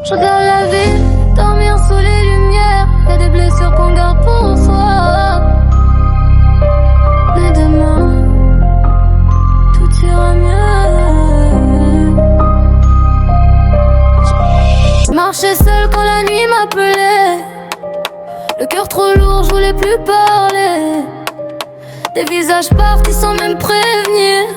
Je regarde la ville dormir sous les lumières. Y'a des blessures qu'on garde pour soi. Mais demain, tout ira mieux. Je marchais seule quand la nuit m'appelait. Le cœur trop lourd, je voulais plus parler. Des visages partis sans même prévenir.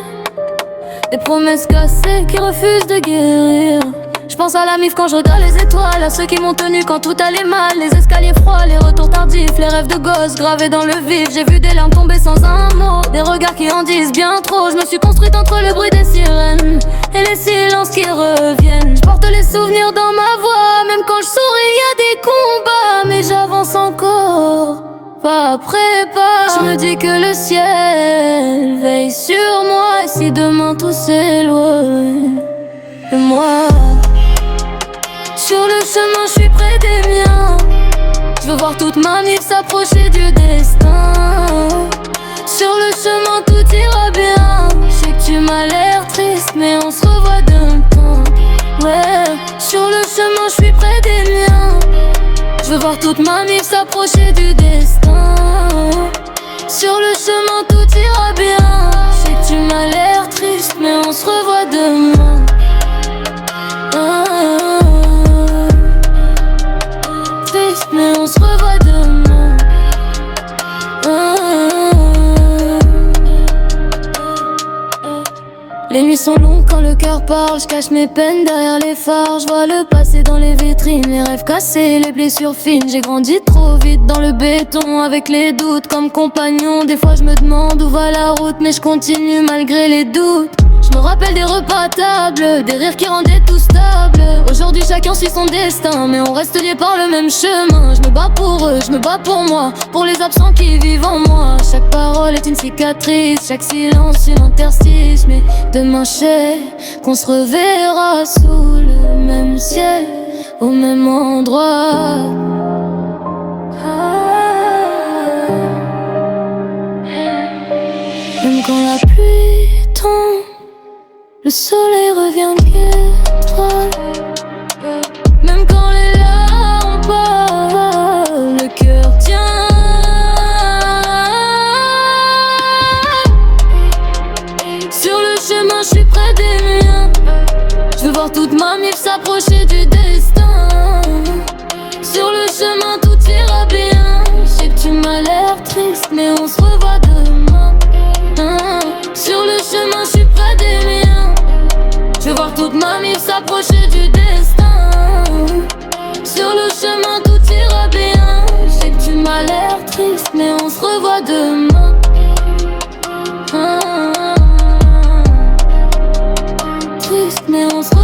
Des promesses cassées qui refusent de guérir. Je pense à la mif quand je regarde les étoiles, à ceux qui m'ont tenu quand tout allait mal. Les escaliers froids, les retours tardifs, les rêves de gosse gravés dans le vif. J'ai vu des larmes tomber sans un mot, des regards qui en disent bien trop. Je me suis construite entre le bruit des sirènes et les silences qui reviennent. Je porte les souvenirs dans ma voix, même quand je souris y a des combats. Mais j'avance encore, pas après pas. Je me dis que le ciel veille sur moi. Et si demain tout s'éloigne de moi, sur le chemin, je suis près des miens. Je veux voir toute ma vie s'approcher du destin. Sur le chemin, tout ira bien. Je sais que tu m'as l'air triste, mais on se revoit demain. Ouais, sur le chemin, je suis près des miens. Je veux voir toute ma vie s'approcher du destin. Sur le chemin, tout ira bien. Je sais que tu m'as l'air triste, mais on se revoit demain. Triste, mais on se revoit demain. Les nuits sont longues quand le cœur parle. Je cache mes peines derrière les phares. Je vois le passé dans les vitrines, les rêves cassés, les blessures fines. J'ai grandi trop vite dans le béton, avec les doutes comme compagnon. Des fois je me demande où va la route, mais je continue malgré les doutes. Je me rappelle des repas à table, des rires qui rendaient tout stable. Aujourd'hui chacun suit son destin, mais on reste liés par le même chemin. Je me bats pour eux, je me bats pour moi, pour les absents qui vivent en moi. Chaque parole est une cicatrice, chaque silence une interstice. Mais demain je sais qu'on se reverra sous le même ciel, au même endroit. Même quand la pluie tombe, le soleil revient guettre. Même quand les larmes parlent, le cœur tient. Sur le chemin, je suis près des miens. Je veux voir toute ma mif s'approcher du destin. Sur le chemin, tout ira bien. Je sais que tu m'as l'air triste, mais on se revoit demain. Sur le chemin, je suis près des miens. Je veux voir toute ma mif s'approcher du destin. Sur le chemin, tout ira bien. Je sais que tu m'as l'air triste, mais on se revoit demain. Triste, mais on se revoit.